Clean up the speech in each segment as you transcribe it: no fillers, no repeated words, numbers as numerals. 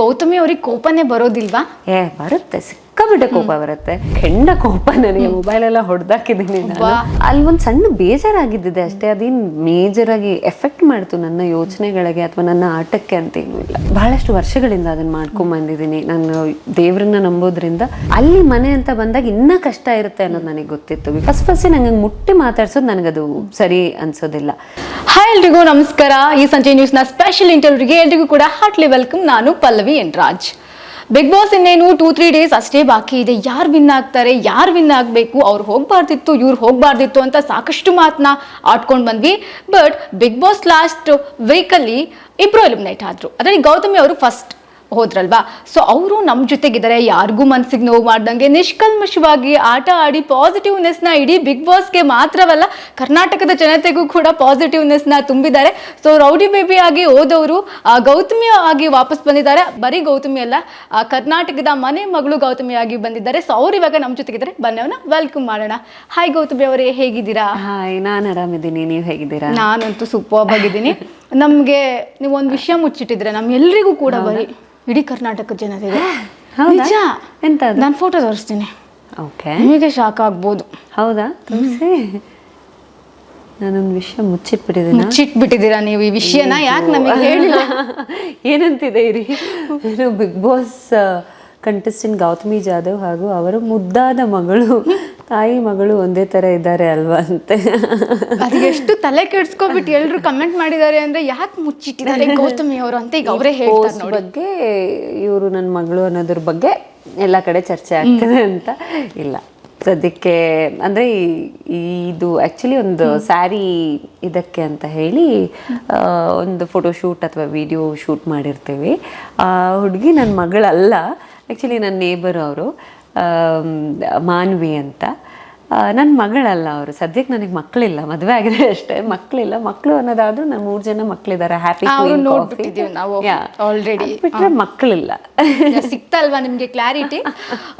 ಗೌತಮಿ ಅವ್ರಿಗೆ ಕೋಪನೇ ಬರೋದಿಲ್ವಾ? ಬರುತ್ತೆ, ಸಿಕ್ಕಾಬಿಟ್ಟೆ ಕೋಪ ಬರುತ್ತೆ. ಕೆಂಡ ಕೋಪ. ನನಗೆ ಮೊಬೈಲ್ ಎಲ್ಲ ಹೊಡೆದಾಕಿದ್ದೀನಿ. ಅಲ್ಲಿ ಒಂದು ಸಣ್ಣ ಬೇಜಾರಾಗಿದ್ದಿದೆ ಅಷ್ಟೇ. ಅದೇನು ಮೇಜರ್ ಆಗಿ ಎಫೆಕ್ಟ್ ಮಾಡ್ತು ನನ್ನ ಯೋಚನೆಗಳಿಗೆ ಅಥವಾ ನನ್ನ ಆಟಕ್ಕೆ ಅಂತ ಏನೂ ಇಲ್ಲ. ಬಹಳಷ್ಟು ವರ್ಷಗಳಿಂದ ಅದನ್ನ ಮಾಡ್ಕೊಂಡ್ ಬಂದಿದ್ದೀನಿ. ನಾನು ದೇವ್ರನ್ನ ನಂಬೋದ್ರಿಂದ ಅಲ್ಲಿ ಮನೆ ಅಂತ ಬಂದಾಗ ಇನ್ನ ಕಷ್ಟ ಇರುತ್ತೆ ಅನ್ನೋದು ನನಗೆ ಗೊತ್ತಿತ್ತು. ಫಸ್ಟ್ ನಂಗೆ ಮುಟ್ಟಿ ಮಾತಾಡ್ಸೋದು ನನಗದು ಸರಿ ಅನ್ಸೋದಿಲ್ಲ. ಹಾಯ್ ಎಲ್ರಿಗೂ ನಮಸ್ಕಾರ. ಈ ಸಂಜೆ ನ್ಯೂಸ್ನ ಸ್ಪೆಷಲ್ ಇಂಟರ್ವ್ಯೂಗೆ ಎಲ್ರಿಗೂ ಕೂಡ ಹಾರ್ಟ್ಲಿ ವೆಲ್ಕಮ್. ನಾನು Pallavi N Raj. Bigg Boss ಇನ್ನೇನು 2-3 ಡೇಸ್ ಅಷ್ಟೇ ಬಾಕಿ ಇದೆ. ಯಾರು ವಿನ್ ಆಗ್ತಾರೆ, ಯಾರು ವಿನ್ ಆಗಬೇಕು, ಅವ್ರು ಹೋಗ್ಬಾರ್ದಿತ್ತು, ಇವ್ರು ಹೋಗ್ಬಾರ್ದಿತ್ತು ಅಂತ ಸಾಕಷ್ಟು ಮಾತನ್ನ ಆಡ್ಕೊಂಡು ಬಂದ್ವಿ. ಬಟ್ ಬಿಗ್ ಬಾಸ್ ಲಾಸ್ಟ್ ವೀಕಲ್ಲಿ ಇಬ್ರು ಎಲಿಮಿನೇಟ್ ಆದ್ರು. ಅದರಲ್ಲಿ ಗೌತಮಿ ಅವರು ಫಸ್ಟ್ ಹೋದ್ರಲ್ವಾ. ಸೊ ಅವರು ನಮ್ಮ ಜೊತೆಗಿದ್ದಾರೆ, ಯಾರಿಗೂ ಮನ್ಸಿಗೆ ನೋವು ಮಾಡ್ದಂಗೆ ನಿಷ್ಕಲ್ಮಶವಾಗಿ ಆಟ ಆಡಿ ಪಾಸಿಟಿವ್ನೆಸ್ನ ಇಡೀ ಬಿಗ್ ಬಾಸ್ಗೆ ಮಾತ್ರವಲ್ಲ ಕರ್ನಾಟಕದ ಜನತೆಗೂ ಕೂಡ ಪಾಸಿಟಿವ್ನೆಸ್ನ ತುಂಬಿದ್ದಾರೆ. ಸೊ ರೌಡಿ ಬೇಬಿ ಆಗಿ ಹೋದವರು ಗೌತಮಿ ಆಗಿ ವಾಪಸ್ ಬಂದಿದ್ದಾರೆ. ಬರೀ ಗೌತಮಿ ಅಲ್ಲ, ಕರ್ನಾಟಕದ ಮನೆ ಮಗಳು ಗೌತಮಿ ಆಗಿ ಬಂದಿದ್ದಾರೆ. ಸೊ ಅವ್ರು ಇವಾಗ ನಮ್ಮ ಜೊತೆಗಿದ್ದಾರೆ. ಬನ್ನವನ್ನ ವೆಲ್ಕಮ್ ಮಾಡೋಣ. ಹಾಯ್ ಗೌತಮಿ ಅವರೇ, ಹೇಗಿದ್ದೀರಾ? ಹಾಯ್, ನಾನು ಆರಾಮಿದ್ದೀನಿ. ನೀವು ಹೇಗಿದ್ದೀರಾ? ನಾನಂತೂ ಸೂಪರ್ ಆಗಿದ್ದೀನಿ. ನಮ್ಗೆ ನೀವು ಒಂದು ವಿಷಯ ಮುಚ್ಚಿಟ್ಟಿದ್ರೆ ನಮ್ಗೆಲ್ರಿಗೂ ಕೂಡ ಬರೀ ಇಡೀ ಕರ್ನಾಟಕದ ಜನತೆಗೆ ನಿಜ ಎಂತ ನಾನು ಫೋಟೋ ತೋರಿಸ್ತೀನಿ. ಓಕೆ, ನಿಮಗೆ ಶಾಕ್ ಆಗ್ಬೋದು. ಹೌದಾ? ತೋರಿಸಿ. ನಾನೊಂದು ವಿಷಯ ಮುಚ್ಚಿಟ್ಬಿಟ್ಟಿದ್ದೀರಾ ನೀವು ಈ ವಿಷಯನ. ಯಾಕೆ ನಮಗೆ ಹೇಳಿಲ್ಲ? ಏನಂತಿದೆ ಇರಿ. Bigg Boss contestant Gautami Jadhav ಹಾಗೂ ಅವರ ಮುದ್ದಾದ ಮಗಳು, ತಾಯಿ ಮಗಳು ಒಂದೇ ತರ ಇದ್ದಾರೆ ಅಲ್ವಾ ಅಂತೆ. ಅದು ಎಷ್ಟು ತಲೆ ಕೆಡ್ಸ್ಕೊಬಿಟ್ಟು ಎಲ್ರು ಕಮೆಂಟ್ ಮಾಡಿದ್ದಾರೆ ಅಂದ್ರೆ ಯಾಕೆ ಮುಚ್ಚಿಟ್ಟಿದ್ದಾರೆ ಗೌತಮಿ ಅವರು ಅಂತ ಈಗ ಅವರೇ ಹೇಳ್ತಾರೆ ನೋಡಿ. ಬಗ್ಗೆ ಇವರು ನನ್ನ ಮಗಳು ಅನ್ನೋದ್ರ ಬಗ್ಗೆ ಎಲ್ಲ ಕಡೆ ಚರ್ಚೆ ಆಗ್ತದೆ ಅಂತ ಇಲ್ಲ ಸದ್ಯಕ್ಕೆ. ಅಂದರೆ ಇದು ಆ್ಯಕ್ಚುಲಿ ಒಂದು ಸ್ಯಾರಿ ಇದಕ್ಕೆ ಅಂತ ಹೇಳಿ ಒಂದು ಫೋಟೋ ಶೂಟ್ ಅಥವಾ ವಿಡಿಯೋ ಶೂಟ್ ಮಾಡಿರ್ತೀವಿ. ಆ ಹುಡುಗಿ ನನ್ನ ಮಗಳಲ್ಲ, ಆ್ಯಕ್ಚುಲಿ ನನ್ನ ನೇಬರ್ ಅವರು, ಮಾನ್ವಿ ಅಂತ. ನನ್ನ ಮಗಳಲ್ಲ ಅವರು. ಸದ್ಯಕ್ಕೆ ನನಗೆ ಮಕ್ಕಳಿಲ್ಲ, ಮದುವೆ ಆಗಿದೆ ಅಷ್ಟೇ, ಮಕ್ಕಳಿಲ್ಲ. ಮಕ್ಕಳು ಅನ್ನೋದಾದ್ರೂ ನನ್ನ 3 ಜನ ಮಕ್ಕಳಿದ್ದಾರೆ. ಹ್ಯಾಪಿ ಆಲ್ರೆಡಿ ಬಿಟ್ಟರೆ ಮಕ್ಕಳಿಲ್ಲ. ಸಿಕ್ತಲ್ವಾ ನಿಮಗೆ ಕ್ಲಾರಿಟಿ?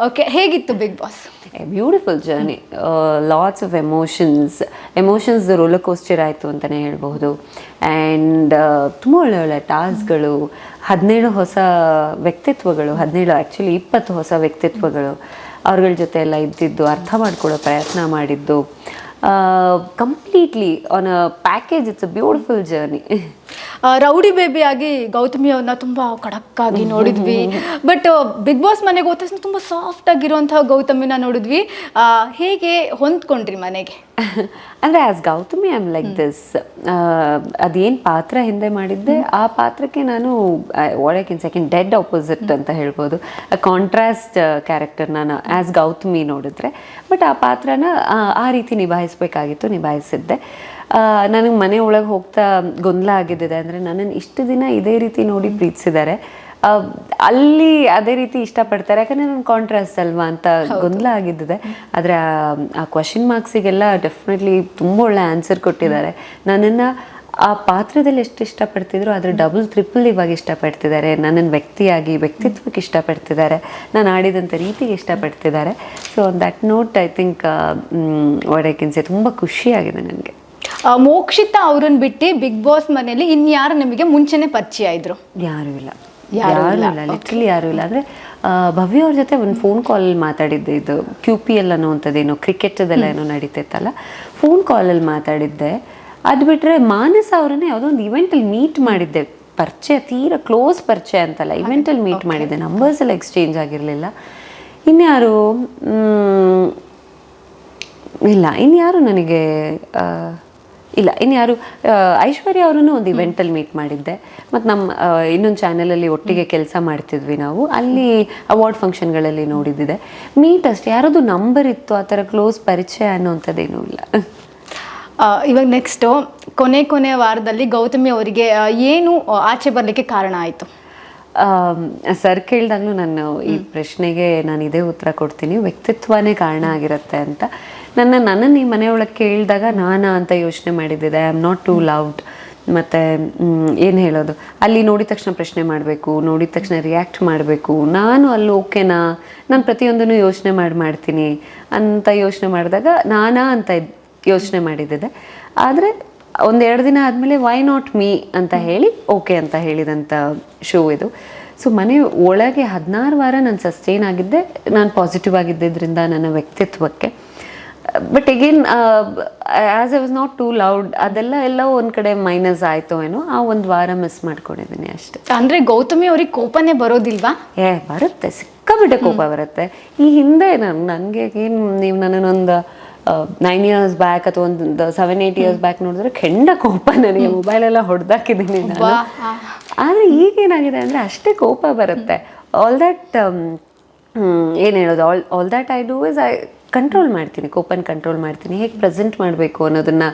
ಓಕೆ, ಹೇಗಿತ್ತು Bigg Boss? Beautiful journey, lots of emotions roller coaster ಆಯಿತು ಅಂತಲೇ ಹೇಳ್ಬಹುದು. ಆ್ಯಂಡ್ ತುಂಬ ಒಳ್ಳೆ ಟಾಸ್ಕ್ಗಳು, 17 ಹೊಸ ವ್ಯಕ್ತಿತ್ವಗಳು, 17 ಆ್ಯಕ್ಚುಲಿ 20 ಹೊಸ ವ್ಯಕ್ತಿತ್ವಗಳು ಅವ್ರಗಳ ಜೊತೆ ಎಲ್ಲ ಇದ್ದಿದ್ದು, ಅರ್ಥ ಮಾಡ್ಕೊಳ್ಳೋ ಪ್ರಯತ್ನ ಮಾಡಿದ್ದು, completely on a package. It's a beautiful journey. Rowdy baby ಆಗಿ ಗೌತಮಿ ಅವ್ರನ್ನ ತುಂಬ ಖಡಕ್ ಆಗಿ ನೋಡಿದ್ವಿ. ಬಟ್ ಬಿಗ್ ಬಾಸ್ ಮನೆಗೆ ಹೋದ ತಕ್ಷಣ ತುಂಬ ಸಾಫ್ಟ್ ಆಗಿರುವಂತಹ ಗೌತಮಿನ ನೋಡಿದ್ವಿ. ಹೇಗೆ ಹೊಂದ್ಕೊಂಡ್ರಿ ಮನೆಗೆ? ಅಂದರೆ as Gautami I am like this. ಅದೇನು ಪಾತ್ರ ಹಿಂದೆ ಮಾಡಿದ್ದೆ ಆ ಪಾತ್ರಕ್ಕೆ ನಾನು ಸೆಕೆಂಡ್ ಡೆಡ್ ಆಪೋಸಿಟ್ ಅಂತ ಹೇಳ್ಬೋದು. ಕಾಂಟ್ರಾಸ್ಟ್ ಕ್ಯಾರೆಕ್ಟರ್ ನಾನು ಆಸ್ ಗೌತಮಿ ನೋಡಿದ್ರೆ. ಬಟ್ ಆ ಪಾತ್ರನ ಆ ರೀತಿ ನಿಭಾಯಿಸ್ಬೇಕಾಗಿತ್ತು, ನಿಭಾಯಿಸಿದ್ದೆ. ನನಗೆ ಮನೆ ಒಳಗೆ ಹೋಗ್ತಾ ಗೊಂದಲ ಆಗಿದ್ದಿದೆ. ಅಂದರೆ ನನ್ನನ್ನು ಇಷ್ಟು ದಿನ ಇದೇ ರೀತಿ ನೋಡಿ ಪ್ರೀತಿಸಿದ್ದಾರೆ, ಅಲ್ಲಿ ಅದೇ ರೀತಿ ಇಷ್ಟಪಡ್ತಾರೆ, ಯಾಕಂದರೆ ನನ್ನ ಕಾಂಟ್ರಾಸ್ಟ್ ಅಲ್ವಾ ಅಂತ ಗೊಂದಲ ಆಗಿದ್ದಿದೆ. ಆದರೆ ಆ ಕ್ವಶನ್ ಮಾರ್ಕ್ಸಿಗೆಲ್ಲ ಡೆಫಿನೆಟ್ಲಿ ತುಂಬ ಒಳ್ಳೆ ಆನ್ಸರ್ ಕೊಟ್ಟಿದ್ದಾರೆ. ನನ್ನನ್ನು ಆ ಪಾತ್ರದಲ್ಲಿ ಎಷ್ಟು ಇಷ್ಟಪಡ್ತಿದ್ರು ಅದ್ರ ಡಬಲ್ ಟ್ರಿಪಲ್ ಇವಾಗ ಇಷ್ಟಪಡ್ತಿದ್ದಾರೆ. ನನ್ನನ್ನು ವ್ಯಕ್ತಿತ್ವಕ್ಕೆ ಇಷ್ಟಪಡ್ತಿದ್ದಾರೆ, ನಾನು ಆಡಿದಂಥ ರೀತಿಗೆ ಇಷ್ಟಪಡ್ತಿದ್ದಾರೆ. So on that note I think what I can say, ತುಂಬ ಖುಷಿಯಾಗಿದೆ ನನಗೆ. ಮೋಕ್ಷಿತಾ ಅವ್ರನ್ನ ಬಿಟ್ಟು ಬಿಗ್ ಬಾಸ್ ಮನೆಯಲ್ಲಿ ಇನ್ಯಾರು ನಿಮಗೆ ಮುಂಚೆನೆ ಪರಿಚಯ ಇದ್ರು? ಯಾರೂ ಇಲ್ಲ, ಲಿಟ್ರಲಿ ಯಾರೂ ಇಲ್ಲ. ಅಂದರೆ ಭವ್ಯ ಅವ್ರ ಜೊತೆ ಒಂದು ಫೋನ್ ಕಾಲಲ್ಲಿ ಮಾತಾಡಿದ್ದೆ. ಇದು QPL ಅನ್ನೋವಂಥದ್ದೇನೋ ಕ್ರಿಕೆಟದೆಲ್ಲ ಏನೋ ನಡೀತೈತಲ್ಲ, ಫೋನ್ ಕಾಲಲ್ಲಿ ಮಾತಾಡಿದ್ದೆ. ಅದು ಬಿಟ್ಟರೆ ಮಾನಸ ಅವರನ್ನೇ ಯಾವುದೋ ಒಂದು ಇವೆಂಟಲ್ಲಿ ಮೀಟ್ ಮಾಡಿದ್ದೆ. ಪರಿಚಯ, ತೀರಾ ಕ್ಲೋಸ್ ಪರಿಚಯ ಅಂತಲ್ಲ, ಇವೆಂಟಲ್ಲಿ ಮೀಟ್ ಮಾಡಿದ್ದೆ. ನಂಬರ್ಸ್ ಎಲ್ಲ ಎಕ್ಸ್ಚೇಂಜ್ ಆಗಿರಲಿಲ್ಲ. ಇನ್ಯಾರು ಇಲ್ಲ, ಇನ್ಯಾರು ನನಗೆ ಇಲ್ಲ. ಇನ್ಯಾರು ಐಶ್ವರ್ಯ ಅವರನ್ನು ಒಂದು ಇವೆಂಟಲ್ಲಿ ಮೀಟ್ ಮಾಡಿದ್ದೆ. ಮತ್ತು ನಮ್ಮ ಇನ್ನೊಂದು ಚಾನಲಲ್ಲಿ ಒಟ್ಟಿಗೆ ಕೆಲಸ ಮಾಡ್ತಿದ್ವಿ ನಾವು, ಅಲ್ಲಿ ಅವಾರ್ಡ್ ಫಂಕ್ಷನ್ಗಳಲ್ಲಿ ನೋಡಿದ್ದಿದೆ. ಮೀಟ್ ಅಷ್ಟೇ, ಯಾರದು ನಂಬರ್ ಇತ್ತು, ಆ ಥರ ಕ್ಲೋಸ್ ಪರಿಚಯ ಅನ್ನೋವಂಥದ್ದೇನೂ ಇಲ್ಲ. ಇವಾಗ ನೆಕ್ಸ್ಟು ಕೊನೆ ವಾರದಲ್ಲಿ ಗೌತಮಿ ಅವರಿಗೆ ಏನು ಆಚೆ ಬರಲಿಕ್ಕೆ ಕಾರಣ ಆಯಿತು? ಸರ್ ಕೇಳಿದಾಗಲೂ ನಾನು ಈ ಪ್ರಶ್ನೆಗೆ ನಾನು ಇದೇ ಉತ್ತರ ಕೊಡ್ತೀನಿ, ವ್ಯಕ್ತಿತ್ವನೇ ಕಾರಣ ಆಗಿರುತ್ತೆ ಅಂತ. ನನ್ನನ್ನು ಈ ಮನೆಯೊಳಗೆ ಕೇಳಿದಾಗ ನಾನಾ ಅಂತ ಯೋಚನೆ ಮಾಡಿದ್ದಿದೆ. I am not too loved. ಮತ್ತು ಏನು ಹೇಳೋದು, ಅಲ್ಲಿ ನೋಡಿದ ತಕ್ಷಣ ಪ್ರಶ್ನೆ ಮಾಡಬೇಕು, ನೋಡಿದ ತಕ್ಷಣ ರಿಯಾಕ್ಟ್ ಮಾಡಬೇಕು, ನಾನು ಅಲ್ಲಿ ಓಕೆನಾ, ನಾನು ಪ್ರತಿಯೊಂದನ್ನು ಯೋಚನೆ ಮಾಡ್ತೀನಿ ಅಂತ ಯೋಚನೆ ಮಾಡಿದಾಗ ನಾನಾ ಅಂತ ಯೋಚನೆ ಮಾಡಿದ್ದಿದೆ. ಆದರೆ 1-2 ದಿನ ಆದಮೇಲೆ ವೈ ನಾಟ್ ಮೀ ಅಂತ ಹೇಳಿ ಓಕೆ ಅಂತ ಹೇಳಿದಂಥ ಶೋ ಇದು. ಸೊ ಮನೆ ಒಳಗೆ 16 ವಾರ ನಾನು ಸಸ್ಟೈನ್ ಆಗಿದ್ದೆ, ನಾನು ಪಾಸಿಟಿವ್ ಆಗಿದ್ದರಿಂದ ನನ್ನ ವ್ಯಕ್ತಿತ್ವಕ್ಕೆ. But again as I was not two loud, ಅದೆಲ್ಲ ಒಂದು ಕಡೆ ಮೈನಸ್ ಆಯಿತು ಏನೋ, ಆ ಒಂದು ವಾರ ಮಿಸ್ ಮಾಡ್ಕೊಂಡಿದ್ದೀನಿ ಅಷ್ಟೆ. ಅಂದ್ರೆ ಗೌತಮಿ ಅವ್ರಿಗೆ ಕೋಪನೇ ಬರೋದಿಲ್ವಾ? ಬರುತ್ತೆ, ಸಿಕ್ಕಾಬಿಟ್ಟೆ ಕೋಪ ಬರುತ್ತೆ. ಈ ಹಿಂದೆ ನನಗೆ ಏನು, ನೀವು ನನ್ನನ್ನೊಂದು 9 years ಬ್ಯಾಕ್ ಅಥವಾ ಒಂದು 7-8 years ಬ್ಯಾಕ್ ನೋಡಿದ್ರೆ ಕೆಂಡ ಕೋಪ, ನನಗೆ ಮೊಬೈಲೆಲ್ಲ ಹೊಡೆದಾಕಿದ್ದೀನಿ ನಾನು. ಆದರೆ ಈಗೇನಾಗಿದೆ ಅಂದರೆ ಅಷ್ಟೇ ಕೋಪ ಬರುತ್ತೆ. ಆಲ್ ದ್ಯಾಟ್ ಏನು ಹೇಳೋದು, all that I do is I control ಮಾಡ್ತೀನಿ, ಕೋಪನ ಕಂಟ್ರೋಲ್ ಮಾಡ್ತೀನಿ. ಹೇಗೆ ಪ್ರೆಸೆಂಟ್ ಮಾಡಬೇಕು ಅನ್ನೋದನ್ನು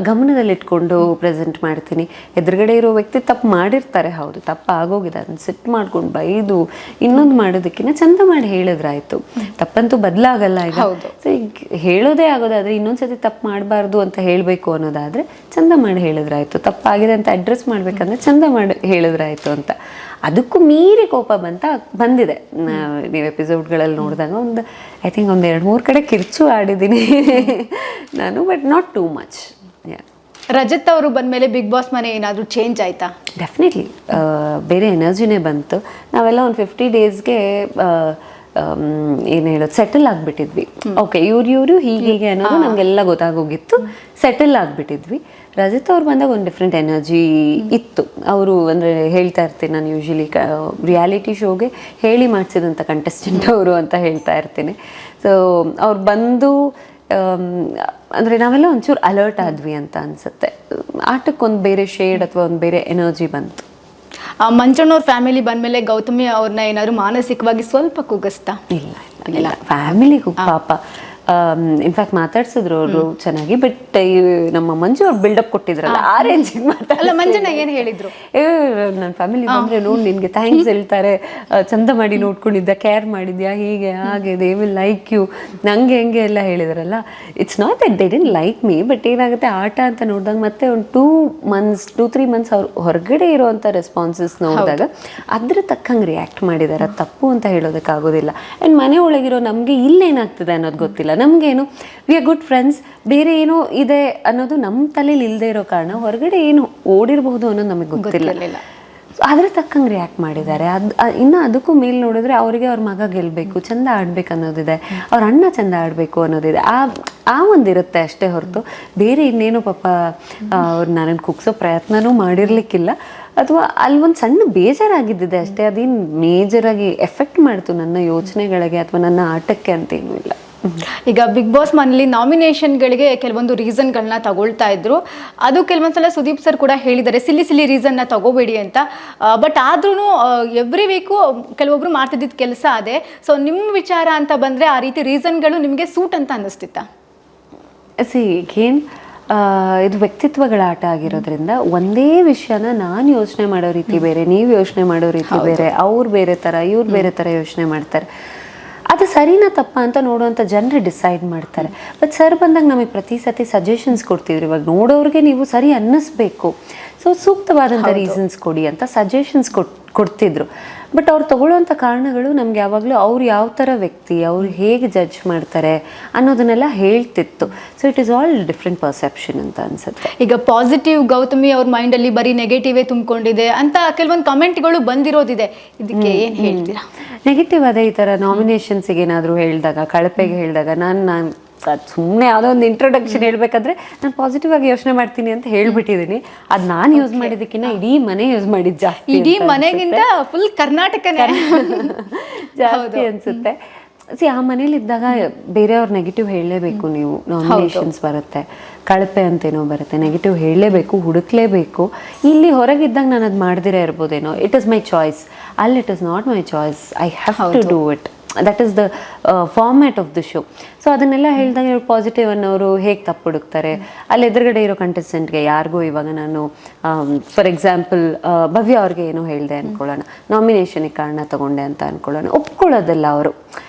ಗಮನದಲ್ಲಿಟ್ಕೊಂಡು ಪ್ರೆಸೆಂಟ್ ಮಾಡ್ತೀನಿ. ಎದುರುಗಡೆ ಇರೋ ವ್ಯಕ್ತಿ ತಪ್ಪು ಮಾಡಿರ್ತಾರೆ, ಹೌದು ತಪ್ಪು ಆಗೋಗಿದೆ, ಅದನ್ನು ಸಿಟ್ಟು ಮಾಡ್ಕೊಂಡು ಬೈದು ಇನ್ನೊಂದು ಮಾಡೋದಕ್ಕಿಂತ ಚಂದ ಮಾಡಿ ಹೇಳಿದ್ರಾಯ್ತು. ತಪ್ಪಂತೂ ಬದಲಾಗಲ್ಲ ಈಗ. ಸೊ ಈಗ ಹೇಳೋದೇ ಆಗೋದಾದರೆ ಇನ್ನೊಂದ್ಸತಿ ತಪ್ಪು ಮಾಡಬಾರ್ದು ಅಂತ ಹೇಳಬೇಕು ಅನ್ನೋದಾದರೆ ಚಂದ ಮಾಡಿ ಹೇಳಿದ್ರಾಯ್ತು. ತಪ್ಪಾಗಿದೆ ಅಂತ ಅಡ್ರೆಸ್ ಮಾಡಬೇಕಂದ್ರೆ ಚಂದ ಮಾಡಿ ಹೇಳಿದ್ರಾಯ್ತು ಅಂತ. ಅದಕ್ಕೂ ಮೀರಿ ಕೋಪ ಬಂದಿದೆ. ನೀವು ಎಪಿಸೋಡ್ಗಳಲ್ಲಿ ನೋಡಿದಾಗ ಐ ಥಿಂಕ್ 1-2-3 ಕಡೆ ಕಿರ್ಚು ಆಡಿದ್ದೀನಿ ನಾನು, but not too much. Rajat ಅವರು ಬಂದಮೇಲೆ ಬಿಗ್ ಬಾಸ್ ಮನೆ ಏನಾದರೂ ಚೇಂಜ್ ಆಯ್ತಾ? ಡೆಫಿನೆಟ್ಲಿ ಬೇರೆ ಎನರ್ಜಿನೇ ಬಂತು. ನಾವೆಲ್ಲ ಒಂದು 50 ಡೇಸ್ಗೆ ಏನು ಹೇಳೋದು, ಸೆಟಲ್ ಆಗಿಬಿಟ್ಟಿದ್ವಿ. ಓಕೆ, ಇವರು ಹೀಗೆ ಅನ್ನೋದು ನಮಗೆಲ್ಲ ಗೊತ್ತಾಗೋಗಿತ್ತು, ಸೆಟಲ್ ಆಗಿಬಿಟ್ಟಿದ್ವಿ. ರಜತ್ ಅವ್ರು ಬಂದಾಗ ಒಂದು ಡಿಫ್ರೆಂಟ್ ಎನರ್ಜಿ ಇತ್ತು. ಅವರು ಅಂದರೆ ಹೇಳ್ತಾ ಇರ್ತೀನಿ ನಾನು, ಯೂಶ್ವಲಿ ರಿಯಾಲಿಟಿ ಶೋಗೆ ಹೇಳಿ ಮಾಡಿಸಿದಂಥ ಕಂಟೆಸ್ಟೆಂಟ್ ಅವರು ಅಂತ ಹೇಳ್ತಾ ಇರ್ತೀನಿ. ಸೊ ಅವ್ರು ಬಂದು ಅಂದರೆ ನಾವೆಲ್ಲ ಒಂಚೂರು ಅಲರ್ಟ್ ಆದ್ವಿ ಅಂತ ಅನಿಸುತ್ತೆ. ಆಟಕ್ಕೊಂದು ಬೇರೆ ಶೇಡ್ ಅಥವಾ ಒಂದು ಬೇರೆ ಎನರ್ಜಿ ಬಂತು. ಮಂಜಣ್ಣವ್ರ ಫ್ಯಾಮಿಲಿ ಬಂದಮೇಲೆ ಗೌತಮಿ ಅವ್ರನ್ನ ಏನಾದ್ರು ಮಾನಸಿಕವಾಗಿ ಸ್ವಲ್ಪ ಕುಗ್ಗಿಸ್ತಾ? ಇಲ್ಲ, ಫ್ಯಾಮಿಲಿಗೂ ಪಾಪ ಇನ್ಫ್ಯಾಕ್ಟ್ ಮಾತಾಡ್ಸಿದ್ರು ಅವರು ಚೆನ್ನಾಗಿ. ಬಟ್ ನಮ್ಮ ಮಂಜು ಅವ್ರು ಬಿಲ್ಡಪ್ ಕೊಟ್ಟಿದ್ರಲ್ಲ, ಆ ರೇಂಜಿಗೆ ಮಾತಾಡಲ್ಲ. ಮಂಜಣ್ಣ ಏನು ಹೇಳಿದ್ರು? ನನ್ನ ಫ್ಯಾಮಿಲಿ ಬಂದರೆ ನೋಡಿ ನಿನಗೆ ಥ್ಯಾಂಕ್ಸ್ ಹೇಳ್ತಾರೆ, ಚಂದ ಮಾಡಿ ನೋಡ್ಕೊಂಡಿದ್ದ, ಕೇರ್ ಮಾಡಿದ್ಯಾ, ಹೀಗೆ ಹಾಗೆ, ದೇ ವಿಲ್ ಲೈಕ್ ಯು, ನಂಗೆ ಹೆಂಗೆ ಎಲ್ಲ ಹೇಳಿದ್ರಲ್ಲ. It's not that they didn't like me, but ಏನಾಗುತ್ತೆ ಆಟ ಅಂತ ನೋಡಿದಾಗ ಮತ್ತೆ ಒಂದು 2-3 months ಅವ್ರು ಹೊರಗಡೆ ಇರೋವಂಥ ರೆಸ್ಪಾನ್ಸಸ್ ನೋಡಿದಾಗ ಅದ್ರ ತಕ್ಕಂಗೆ ರಿಯಾಕ್ಟ್ ಮಾಡಿದ್ದಾರೆ. ತಪ್ಪು ಅಂತ ಹೇಳೋದಕ್ಕಾಗೋದಿಲ್ಲ. ಆ್ಯಂಡ್ ಮನೆ ಒಳಗಿರೋ ನಮಗೆ ಇಲ್ಲೇನಾಗ್ತದೆ ಅನ್ನೋದು ಗೊತ್ತಿಲ್ಲ. ನಮಗೇನು ವಿ ಆರ್ ಗುಡ್ ಫ್ರೆಂಡ್ಸ್, ಬೇರೆ ಏನೋ ಇದೆ ಅನ್ನೋದು ನಮ್ಮ ತಲೆಯಲ್ಲಿ ಇಲ್ಲದೆ ಇರೋ ಕಾರಣ ಹೊರಗಡೆ ಏನು ಓಡಿರಬಹುದು ಅನ್ನೋದು ನಮಗೆ ಗೊತ್ತಿಲ್ಲ. ಅದ್ರ ತಕ್ಕಂಗೆ ರಿಯಾಕ್ಟ್ ಮಾಡಿದ್ದಾರೆ. ಇನ್ನು ಅದಕ್ಕೂ ಮೇಲೆ ನೋಡಿದ್ರೆ ಅವರಿಗೆ ಅವ್ರ ಮಗ ಗೆಲ್ಲಬೇಕು, ಚಂದ ಆಡ್ಬೇಕು ಅನ್ನೋದಿದೆ, ಅವ್ರ ಅಣ್ಣ ಚಂದ ಆಡಬೇಕು ಅನ್ನೋದಿದೆ. ಆ ಒಂದಿರುತ್ತೆ ಅಷ್ಟೇ ಹೊರತು ಬೇರೆ ಇನ್ನೇನು ಪಾಪ ಅವ್ರು ನನ್ನನ್ನು ಕುಗ್ಸೋ ಪ್ರಯತ್ನನೂ ಮಾಡಿರ್ಲಿಕ್ಕಿಲ್ಲ. ಅಥವಾ ಅಲ್ಲಿ ಒಂದು ಸಣ್ಣ ಬೇಜಾರಾಗಿದ್ದಿದೆ ಅಷ್ಟೇ. ಅದೇನು ಮೇಜರಾಗಿ ಎಫೆಕ್ಟ್ ಮಾಡ್ತು ನನ್ನ ಯೋಚನೆಗಳಿಗೆ ಅಥವಾ ನನ್ನ ಆಟಕ್ಕೆ ಅಂತೇನೂ ಇಲ್ಲ. ಈಗ ಬಿಗ್ ಬಾಸ್ ಮನೇಲಿ ನಾಮಿನೇಷನ್ಗಳಿಗೆ ಕೆಲವೊಂದು ರೀಸನ್ಗಳನ್ನ ತಗೊಳ್ತಾ ಇದ್ರು. ಅದು ಕೆಲವೊಂದ್ಸಲ ಸುದೀಪ್ ಸರ್ ಕೂಡ ಹೇಳಿದ್ದಾರೆ, ಸಿಲ್ಲಿ ರೀಸನ್ನ ತಗೋಬೇಡಿ ಅಂತ. ಬಟ್ ಆದ್ರೂ ಎವ್ರಿ ವೀಕು ಕೆಲವೊಬ್ರು ಮಾಡ್ತಿದ್ದಿದ್ದು ಕೆಲಸ ಅದೇ. ಸೊ ನಿಮ್ಮ ವಿಚಾರ ಅಂತ ಬಂದರೆ ಆ ರೀತಿ ರೀಸನ್ಗಳು ನಿಮಗೆ ಸೂಟ್ ಅಂತ ಅನ್ನಿಸ್ತಿತ್ತಾ? ಏನು ಇದು ವ್ಯಕ್ತಿತ್ವಗಳ ಆಟ ಆಗಿರೋದ್ರಿಂದ ಒಂದೇ ವಿಷಯನ ನಾನು ಯೋಚನೆ ಮಾಡೋ ರೀತಿ ಬೇರೆ, ನೀವು ಯೋಚನೆ ಮಾಡೋ ರೀತಿ ಬೇರೆ, ಅವ್ರು ಬೇರೆ ಥರ ಇವ್ರು ಬೇರೆ ಥರ ಯೋಚನೆ ಮಾಡ್ತಾರೆ. ಅದು ಸರಿನಾ ತಪ್ಪ ಅಂತ ನೋಡುವಂಥ ಜನರು ಡಿಸೈಡ್ ಮಾಡ್ತಾರೆ. ಬಟ್ ಸರ್ ಬಂದಾಗ ನಮಗೆ ಪ್ರತಿ ಸತಿ ಸಜೆಷನ್ಸ್ ಕೊಡ್ತಿದ್ರು. ಇವಾಗ ನೋಡೋರಿಗೆ ನೀವು ಸರಿ ಅನ್ನಿಸ್ಬೇಕು, ಸೊ ಸೂಕ್ತವಾದಂಥ ರೀಸನ್ಸ್ ಕೊಡಿ ಅಂತ ಸಜೆಷನ್ಸ್ ಕೊಡ್ತಿದ್ರು. ಬಟ್ ಅವ್ರು ತಗೊಳ್ಳೋವಂಥ ಕಾರಣಗಳು ನಮ್ಗೆ ಯಾವಾಗಲೂ ಅವ್ರು ಯಾವ ಥರ ವ್ಯಕ್ತಿ, ಅವ್ರು ಹೇಗೆ ಜಡ್ಜ್ ಮಾಡ್ತಾರೆ ಅನ್ನೋದನ್ನೆಲ್ಲ ಹೇಳ್ತಿತ್ತು. So it is all different perception ಅಂತ ಅನ್ಸುತ್ತೆ. ಈಗ ಪಾಸಿಟಿವ್ ಗೌತಮಿ ಅವ್ರ ಮೈಂಡಲ್ಲಿ ಬರೀ ನೆಗೆಟಿವೇ ತುಂಬಿಕೊಂಡಿದೆ ಅಂತ ಕೆಲವೊಂದು ಕಮೆಂಟ್ಗಳು ಬಂದಿರೋದಿದೆ, ಇದಕ್ಕೆ ಏನು ಹೇಳ್ತೀರಾ? ನೆಗೆಟಿವ್ ಅದೇ, ಈ ಥರ ನಾಮಿನೇಷನ್ಸಿಗೆ ಏನಾದರೂ ಹೇಳಿದಾಗ, ಕಳಪೆಗೆ ಹೇಳಿದಾಗ ನಾನು ಸುಮ್ಮನೆ ಯಾವುದೋ ಒಂದು ಇಂಟ್ರೊಡಕ್ಷನ್ ಹೇಳ್ಬೇಕಾದ್ರೆ ನಾನು ಪಾಸಿಟಿವ್ ಆಗಿ ಯೋಚನೆ ಮಾಡ್ತೀನಿ ಅಂತ ಹೇಳ್ಬಿಟ್ಟಿದ್ದೀನಿ. ಅದು ನಾನು ಯೂಸ್ ಮಾಡಿದ್ದಕ್ಕಿಂತ ಇಡೀ ಮನೆ ಯೂಸ್ ಮಾಡಿದ್ದು ಜಾಸ್ತಿ, ಇಡೀ ಮನೆಗಿಂತ ಫುಲ್ ಕರ್ನಾಟಕನೇ ಜಾಸ್ತಿ ಅನ್ಸುತ್ತೆ. ಆ ಮನೇಲಿ ಇದ್ದಾಗ ಬೇರೆಯವ್ರ ನೆಗೆಟಿವ್ ಹೇಳಲೇಬೇಕು ನೀವು. ನಾಮಿನೇಷನ್ಸ್ ಬರುತ್ತೆ, ಕಳಪೆ ಅಂತೇನೋ ಬರುತ್ತೆ, ನೆಗೆಟಿವ್ ಹೇಳಲೇಬೇಕು, ಹುಡುಕ್ಲೇಬೇಕು. ಇಲ್ಲಿ ಹೊರಗಿದ್ದಾಗ ನಾನು ಅದು ಮಾಡ್ದಿರೇ ಇರ್ಬೋದೇನೋ, ಇಟ್ ಇಸ್ ಮೈ ಚಾಯ್ಸ್. ಅಲ್ಲಿ it is not my choice, I have to do it. That is the format of the show. So ಅದನ್ನೆಲ್ಲ ಹೇಳಿದಾಗ ಇವ್ರು ಪಾಸಿಟಿವ್ ಅನ್ನೋರು ಹೇಗೆ ತಪ್ಪು ಹುಡುಕ್ತಾರೆ. ಅಲ್ಲಿ ಎದುರುಗಡೆ ಇರೋ ಕಂಟೆಸ್ಟೆಂಟ್ಗೆ ಯಾರಿಗೂ ಇವಾಗ ನಾನು ಫಾರ್ ಎಕ್ಸಾಂಪಲ್ ಭವ್ಯ ಅವ್ರಿಗೆ ಏನೋ ಹೇಳಿದೆ ಅಂದ್ಕೊಳ್ಳೋಣ, ನಾಮಿನೇಷನಿಗೆ ಕಾರಣ ತಗೊಂಡೆ ಅಂತ ಅಂದ್ಕೊಳ್ಳೋಣ, ಒಪ್ಕೊಳ್ಳೋದಿಲ್ಲ ಅವರು.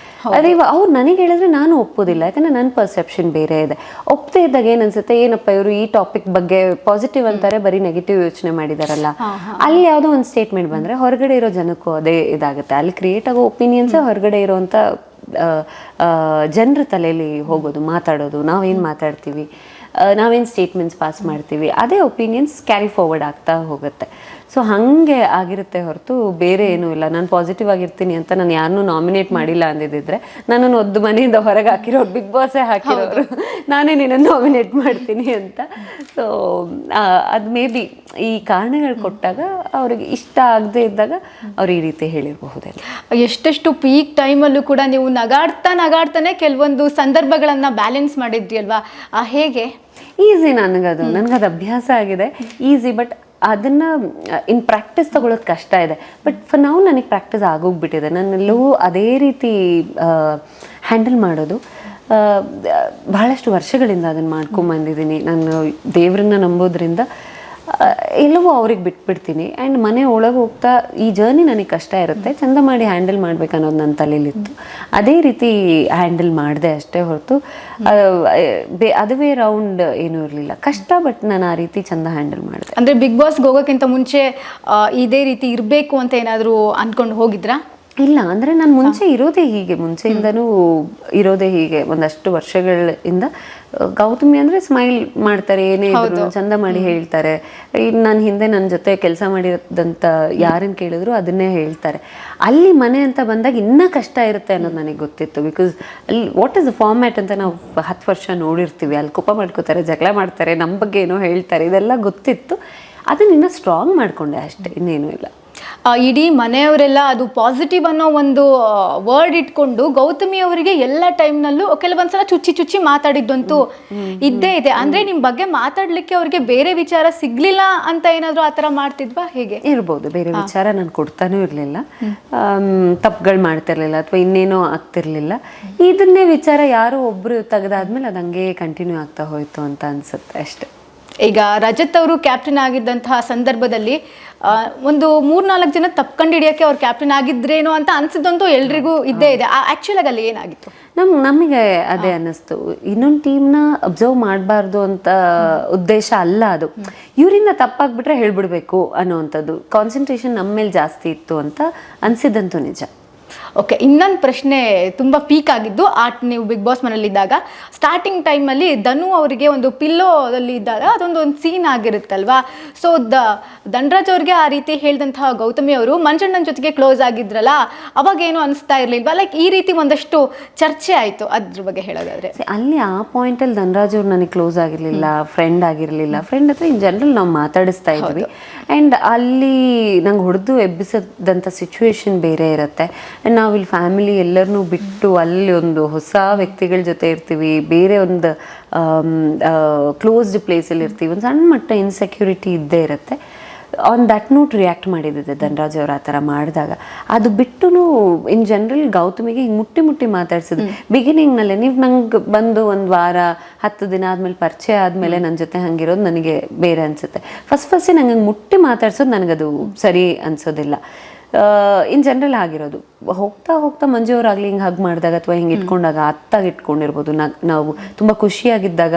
ಅದೇ ಅವ್ರು ನನಗೆ ಹೇಳಿದ್ರೆ ನಾನು ಒಪ್ಪೋದಿಲ್ಲ, ಯಾಕಂದರೆ ನನ್ನ ಪರ್ಸೆಪ್ಷನ್ ಬೇರೆ ಇದೆ. ಒಪ್ಪದೇ ಇದ್ದಾಗ ಏನು ಅನ್ಸುತ್ತೆ, ಏನಪ್ಪ ಇವರು ಈ ಟಾಪಿಕ್ ಬಗ್ಗೆ ಪಾಸಿಟಿವ್ ಅಂತಾರೆ, ಬರೀ ನೆಗೆಟಿವ್ ಯೋಚನೆ ಮಾಡಿದಾರಲ್ಲ. ಅಲ್ಲಿ ಯಾವುದೋ ಒಂದು ಸ್ಟೇಟ್ಮೆಂಟ್ ಬಂದರೆ ಹೊರಗಡೆ ಇರೋ ಜನಕ್ಕೂ ಅದೇ ಇದಾಗುತ್ತೆ. ಅಲ್ಲಿ ಕ್ರಿಯೇಟ್ ಆಗೋ ಒಪಿನಿಯನ್ಸೇ ಹೊರಗಡೆ ಇರೋವಂಥ ಜನರ ತಲೆಯಲ್ಲಿ ಹೋಗೋದು, ಮಾತಾಡೋದು, ನಾವೇನು ಮಾತಾಡ್ತೀವಿ, ನಾವೇನು ಸ್ಟೇಟ್ಮೆಂಟ್ಸ್ ಪಾಸ್ ಮಾಡ್ತೀವಿ, ಅದೇ ಒಪಿನಿಯನ್ಸ್ ಕ್ಯಾರಿ ಫಾರ್ವರ್ಡ್ ಆಗ್ತಾ ಹೋಗುತ್ತೆ. ಸೊ ಹಾಗೆ ಆಗಿರುತ್ತೆ ಹೊರತು ಬೇರೆ ಏನೂ ಇಲ್ಲ. ನಾನು ಪಾಸಿಟಿವ್ ಆಗಿರ್ತೀನಿ ಅಂತ ನಾನು ಯಾರನ್ನೂ ನಾಮಿನೇಟ್ ಮಾಡಿಲ್ಲ ಅಂದಿದ್ದಿದ್ರೆ ನನ್ನನ್ನು ಒದ್ದು ಮನೆಯಿಂದ ಹೊರಗೆ ಹಾಕಿರೋರು, ಬಿಗ್ ಬಾಸೇ ಹಾಕಿರೋರು, ನಾನೇ ನಿನ್ನನ್ನು ನಾಮಿನೇಟ್ ಮಾಡ್ತೀನಿ ಅಂತ. ಸೊ ಅದು ಮೇ ಬಿ ಈ ಕಾರಣಗಳು ಕೊಟ್ಟಾಗ ಅವ್ರಿಗೆ ಇಷ್ಟ ಆಗದೆ ಇದ್ದಾಗ ಅವ್ರು ಈ ರೀತಿ ಹೇಳಿರಬಹುದೇನೋ. ಎಷ್ಟೆಷ್ಟು ಪೀಕ್ ಟೈಮಲ್ಲೂ ಕೂಡ ನೀವು ನಗಾಡ್ತಾನೆ ಕೆಲವೊಂದು ಸಂದರ್ಭಗಳನ್ನ ಬ್ಯಾಲೆನ್ಸ್ ಮಾಡಿದ್ರಿ ಅಲ್ವಾ, ಹೇಗೆ? ಈಸಿ ನನಗದು ಅಭ್ಯಾಸ ಆಗಿದೆ, ಈಸಿ. ಬಟ್ ಅದನ್ನ ಇನ್ ಪ್ರಾಕ್ಟೀಸ್ ತಗೊಳ್ಳೋದು ಕಷ್ಟ ಇದೆ. ಬಟ್ ಫಾರ್ ನಾವು ನನಗೆ ಪ್ರಾಕ್ಟೀಸ್ ಆಗೋಗ್ಬಿಟ್ಟಿದೆ. ನನ್ನೆಲ್ಲವೂ ಅದೇ ರೀತಿ ಹ್ಯಾಂಡಲ್ ಮಾಡೋದು. ಬಹಳಷ್ಟು ವರ್ಷಗಳಿಂದ ಅದನ್ನು ಮಾಡ್ಕೊಂಬಂದಿದ್ದೀನಿ. ನಾನು ದೇವ್ರನ್ನ ನಂಬೋದ್ರಿಂದ ಎಲ್ಲವೂ ಅವ್ರಿಗೆ ಬಿಟ್ಬಿಡ್ತೀನಿ. ಆ್ಯಂಡ್ ಮನೆ ಒಳಗೆ ಹೋಗ್ತಾ ಈ ಜರ್ನಿ ನನಗೆ ಕಷ್ಟ ಇರುತ್ತೆ, ಚಂದ ಮಾಡಿ ಹ್ಯಾಂಡಲ್ ಮಾಡ್ಬೇಕನ್ನೋದು ನನ್ನ ತಲೆಯಲ್ಲಿತ್ತು. ಅದೇ ರೀತಿ ಹ್ಯಾಂಡಲ್ ಮಾಡಿದೆ ಅಷ್ಟೇ ಹೊರತು ಅದುವೇ ರೌಂಡ್ ಏನೂ ಇರಲಿಲ್ಲ. ಕಷ್ಟ, ಬಟ್ ನಾನು ಆ ರೀತಿ ಚಂದ ಹ್ಯಾಂಡಲ್ ಮಾಡಿದೆ. ಅಂದರೆ ಬಿಗ್ ಬಾಸ್ಗೆ ಹೋಗೋಕ್ಕಿಂತ ಮುಂಚೆ ಇದೇ ರೀತಿ ಇರಬೇಕು ಅಂತ ಏನಾದರೂ ಅಂದ್ಕೊಂಡು ಹೋಗಿದ್ರಾ? ಇಲ್ಲ, ಅಂದರೆ ನಾನು ಮುಂಚೆಯಿಂದನೂ ಇರೋದೇ ಹೀಗೆ. ಒಂದಷ್ಟು ವರ್ಷಗಳಿಂದ ಗೌತಮಿ ಅಂದರೆ ಸ್ಮೈಲ್ ಮಾಡ್ತಾರೆ, ಏನೇ ಇದ್ರು ಚಂದ ಮಾಡಿ ಹೇಳ್ತಾರೆ. ನಾನು ಹಿಂದೆ ನನ್ನ ಜೊತೆ ಕೆಲಸ ಮಾಡಿರೋದಂತ ಯಾರನ್ನು ಕೇಳಿದ್ರು ಅದನ್ನೇ ಹೇಳ್ತಾರೆ. ಅಲ್ಲಿ ಮನೆ ಅಂತ ಬಂದಾಗ ಇನ್ನೂ ಕಷ್ಟ ಇರುತ್ತೆ ಅನ್ನೋದು ನನಗೆ ಗೊತ್ತಿತ್ತು. ಬಿಕಾಸ್ ಅಲ್ಲಿ ವಾಟ್ ಇಸ್ ದ ಫಾರ್ಮ್ಯಾಟ್ ಅಂತ ನಾವು 10 ವರ್ಷ ನೋಡಿರ್ತೀವಿ. ಅಲ್ಲಿ ಕೋಪ ಮಾಡ್ಕೋತಾರೆ, ಜಗಳ ಮಾಡ್ತಾರೆ, ನಮ್ಮ ಬಗ್ಗೆ ಏನೋ ಹೇಳ್ತಾರೆ, ಇದೆಲ್ಲ ಗೊತ್ತಿತ್ತು. ಅದನ್ನ ಇನ್ನೂ ಸ್ಟ್ರಾಂಗ್ ಮಾಡಿಕೊಂಡೆ ಅಷ್ಟೇ, ಇನ್ನೇನೂ ಇಲ್ಲ. ಇಡೀ ಮನೆಯವರೆಲ್ಲ ಅದು ಪಾಸಿಟಿವ್ ಅನ್ನೋ ಒಂದು ವರ್ಡ್ ಇಟ್ಕೊಂಡು ಗೌತಮಿ ಅವರಿಗೆ ಎಲ್ಲ ಟೈಮ್ನಲ್ಲೂ ಕೆಲವೊಂದ್ಸಲ ಚುಚ್ಚಿ ಮಾತಾಡಿದ್ದಂತೂ ಇದ್ದೇ ಇದೆ. ಅಂದ್ರೆ ನಿಮ್ ಬಗ್ಗೆ ಮಾತಾಡ್ಲಿಕ್ಕೆ ಅವ್ರಿಗೆ ಬೇರೆ ವಿಚಾರ ಸಿಗ್ಲಿಲ್ಲ ಅಂತ ಏನಾದ್ರು ಆತರ ಮಾಡ್ತಿದ್ವಾ, ಹೇಗೆ? ಇರ್ಬೋದು, ಬೇರೆ ವಿಚಾರ ನಾನು ಕೊಡ್ತಾನೂ ಇರ್ಲಿಲ್ಲ, ತಪ್ಪುಗಳು ಮಾಡ್ತಿರ್ಲಿಲ್ಲ ಅಥವಾ ಇನ್ನೇನೋ ಆಗ್ತಿರ್ಲಿಲ್ಲ. ಇದನ್ನೇ ವಿಚಾರ ಯಾರೋ ಒಬ್ರು ತೆಗೆದಾದ್ಮೇಲೆ ಅದು ಹಂಗೆ ಕಂಟಿನ್ಯೂ ಆಗ್ತಾ ಹೋಯ್ತು ಅಂತ ಅನ್ಸುತ್ತೆ ಅಷ್ಟೇ. ಈಗ ರಜತ್ ಅವರು ಕ್ಯಾಪ್ಟನ್ ಆಗಿದ್ದಂತಹ ಸಂದರ್ಭದಲ್ಲಿ ಒಂದು 3-4 ಜನ ತಪ್ಕೊಂಡು ಹಿಡಿಯೋಕ್ಕೆ ಅವ್ರು ಕ್ಯಾಪ್ಟನ್ ಆಗಿದ್ರೇನೋ ಅಂತ ಅನ್ಸಿದ್ದಂತೂ ಎಲ್ರಿಗೂ ಇದ್ದೇ ಇದೆ. ಆಕ್ಚುಲ್ ಆಗಿ ಅಲ್ಲಿ ಏನಾಗಿತ್ತು? ನಮಗೆ ಅದೇ ಅನ್ನಿಸ್ತು, ಇನ್ನೊಂದು ಟೀಮ್ನ ಅಬ್ಸರ್ವ್ ಮಾಡಬಾರ್ದು ಅಂತ ಉದ್ದೇಶ ಅಲ್ಲ ಅದು. ಇವರಿಂದ ತಪ್ಪಾಗ್ಬಿಟ್ರೆ ಹೇಳ್ಬಿಡ್ಬೇಕು ಅನ್ನೋವಂಥದ್ದು ಕಾನ್ಸಂಟ್ರೇಷನ್ ನಮ್ಮ ಮೇಲೆ ಜಾಸ್ತಿ ಇತ್ತು ಅಂತ ಅನ್ಸಿದ್ದಂತೂ ನಿಜ. ಓಕೆ, ಇನ್ನೊಂದು ಪ್ರಶ್ನೆ ತುಂಬ ಪೀಕ್ ಆಗಿದ್ದು ನೀವು ಬಿಗ್ ಬಾಸ್ ಮನೇಲಿದ್ದಾಗ ಸ್ಟಾರ್ಟಿಂಗ್ ಟೈಮಲ್ಲಿ ಧನು ಅವರಿಗೆ ಒಂದು ಪಿಲ್ಲೋದಲ್ಲಿ ಇದ್ದಾಗ ಅದೊಂದು ಸೀನ್ ಆಗಿರುತ್ತಲ್ವಾ. ಸೊ ಧನರಾಜ್ ಅವ್ರಿಗೆ ಆ ರೀತಿ ಹೇಳಿದಂತಹ ಗೌತಮಿ ಅವರು ಮಂಜಣ್ಣನ ಜೊತೆಗೆ ಕ್ಲೋಸ್ ಆಗಿದ್ರಲ್ಲ, ಅವಾಗ ಏನು ಅನಿಸ್ತಾ ಇರಲಿಲ್ವಾ? ಲೈಕ್ ಈ ರೀತಿ ಒಂದಷ್ಟು ಚರ್ಚೆ ಆಯಿತು, ಅದ್ರ ಬಗ್ಗೆ ಹೇಳೋದಾದ್ರೆ. ಅಲ್ಲಿ ಆ ಪಾಯಿಂಟಲ್ಲಿ ಧನರಾಜ್ ಅವ್ರು ನನಗೆ ಕ್ಲೋಸ್ ಆಗಿರಲಿಲ್ಲ, ಫ್ರೆಂಡ್ ಆಗಿರಲಿಲ್ಲ. ಫ್ರೆಂಡ್ ಹತ್ರ ಇನ್ ಜನರಲ್ ನಾವು ಮಾತಾಡಿಸ್ತಾ ಇದ್ವಿ. ಆ್ಯಂಡ್ ಅಲ್ಲಿ ನಂಗೆ ಹೊಡೆದು ಎಬ್ಬಿಸದಂಥ ಸಿಚುವೇಶನ್ ಬೇರೆ ಇರುತ್ತೆ. ಆ್ಯಂಡ್ ನಾವು ಇಲ್ಲಿ ಫ್ಯಾಮಿಲಿ ಎಲ್ಲರನ್ನೂ ಬಿಟ್ಟು ಅಲ್ಲಿ ಒಂದು ಹೊಸ ವ್ಯಕ್ತಿಗಳ ಜೊತೆ ಇರ್ತೀವಿ, ಬೇರೆ ಒಂದು ಕ್ಲೋಸ್ಡ್ ಪ್ಲೇಸಲ್ಲಿ ಇರ್ತೀವಿ, ಒಂದು ಸಣ್ಣ ಮಟ್ಟ ಇನ್ಸೆಕ್ಯೂರಿಟಿ ಇದ್ದೇ ಇರುತ್ತೆ. ಆನ್ ದಟ್ ನೋಟ್ ರಿಯಾಕ್ಟ್ ಮಾಡಿದ್ದೆ ಧನರಾಜ್ ಅವರು ಆ ಥರ ಮಾಡಿದಾಗ. ಅದು ಬಿಟ್ಟು ಇನ್ ಜನರಲ್ ಗೌತಮಿಗೆ ಹಿಂಗೆ ಮುಟ್ಟಿ ಮಾತಾಡ್ಸಿದ್ರು ಬಿಗಿನಿಂಗ್ನಲ್ಲೇ. ನೀವು ನಂಗೆ ಬಂದು ಒಂದು ವಾರ 10 ದಿನ ಆದಮೇಲೆ ಪರಿಚಯ ಆದಮೇಲೆ ನನ್ನ ಜೊತೆ ಹಂಗಿರೋದು ನನಗೆ ಬೇರೆ ಅನಿಸುತ್ತೆ. ಫಸ್ಟೇ ನಂಗೆ ಹಂಗೆ ಮುಟ್ಟಿ ಮಾತಾಡ್ಸೋದು ನನಗದು ಸರಿ ಅನಿಸೋದಿಲ್ಲ. ಇನ್ ಜನರಲ್ ಆಗಿರೋದು. ಹೋಗ್ತಾ ಮಂಜು ಅವರಾಗಲಿ ಹಿಂಗೆ ಹಗ್ ಮಾಡಿದಾಗ ಅಥವಾ ಹಿಂಗೆ ಇಟ್ಕೊಂಡಾಗ ಅತ್ತಾಗಿ ಇಟ್ಕೊಂಡಿರ್ಬೋದು, ನಾವು ತುಂಬ ಖುಷಿಯಾಗಿದ್ದಾಗ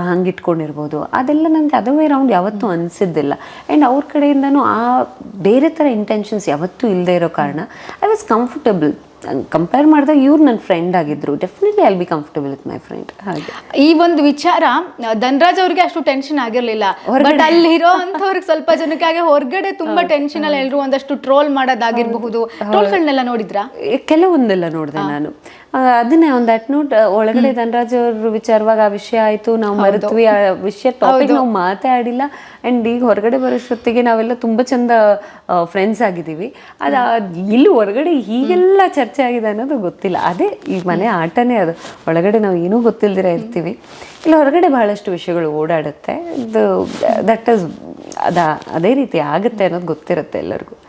ಹಂಗೆ ಇಟ್ಕೊಂಡಿರ್ಬೋದು. ಅದೆಲ್ಲ ನನಗೆ ಅದವೇ ರೌಂಡ್ ಯಾವತ್ತೂ ಅನಿಸಿದ್ದಿಲ್ಲ. ಆ್ಯಂಡ್ ಅವ್ರ ಕಡೆಯಿಂದನೂ ಆ ಬೇರೆ ಥರ ಇಂಟೆನ್ಷನ್ಸ್ ಯಾವತ್ತೂ ಇಲ್ಲದೆ ಇರೋ ಕಾರಣ ಐ ವಾಸ್ ಕಂಫರ್ಟಬಲ್. ಕಂಪೇರ್ ಮಾಡಿದಾಗ ಇವ್ರು ನನ್ನ ಫ್ರೆಂಡ್ ಆಗಿದ್ರು, definitely I will be comfortable with my friend. ಹಾಗೆ ಈ ಒಂದು ವಿಚಾರ ಧನರಾಜ್ ಅವ್ರಿಗೆ ಅಷ್ಟು ಟೆನ್ಷನ್ ಆಗಿರ್ಲಿಲ್ಲ, ಬಟ್ ಅಲ್ಲಿರೋ ಅಂಥವ್ರಿಗೆ ಸ್ವಲ್ಪ ಜನಕ್ಕೆ ಹೊರಗಡೆ ತುಂಬಾ ಟೆನ್ಷನ್ ಅಲ್ಲಿ ಎಲ್ಲರೂ ಒಂದಷ್ಟು ಟ್ರೋಲ್ ಮಾಡೋದಾಗಿರಬಹುದು. ಟ್ರೋಲ್ಗಳನ್ನೆಲ್ಲ ನೋಡಿದ್ರಾ? ಕೆಲವೊಂದೆಲ್ಲ ನೋಡಿದೆ ನಾನು. ಅದನ್ನೇ ಆನ್ ದಟ್ ನೋಟ್ ಒಳಗಡೆ ಧನರಾಜ್ ಅವ್ರ ವಿಚಾರವಾಗಿ ಆ ವಿಷಯ ಆಯ್ತು, ನಾವು ಮರೆತ್ವಿ, ಆ ವಿಷಯ ಟಾಪಿಕ್ ನಾವು ಮಾತಾಡಿಲ್ಲ. ಆ್ಯಂಡ್ ಈಗ ಹೊರಗಡೆ ಬರೋಷ್ಟೊತ್ತಿಗೆ ನಾವೆಲ್ಲ ತುಂಬ ಚಂದ ಫ್ರೆಂಡ್ಸ್ ಆಗಿದ್ದೀವಿ. ಇಲ್ಲಿ ಹೊರಗಡೆ ಹೀಗೆಲ್ಲ ಚರ್ಚೆ ಆಗಿದೆ ಅನ್ನೋದು ಗೊತ್ತಿಲ್ಲ. ಅದೇ ಈ ಮನೆ ಆಟನೇ ಅದು. ಒಳಗಡೆ ನಾವು ಏನೂ ಗೊತ್ತಿಲ್ದಿರ ಇರ್ತೀವಿ, ಇಲ್ಲಿ ಹೊರಗಡೆ ಬಹಳಷ್ಟು ವಿಷಯಗಳು ಓಡಾಡುತ್ತೆ. ಇದು ಅದೇ ರೀತಿ ಆಗುತ್ತೆ ಅನ್ನೋದು ಗೊತ್ತಿರುತ್ತೆ ಎಲ್ಲರಿಗೂ.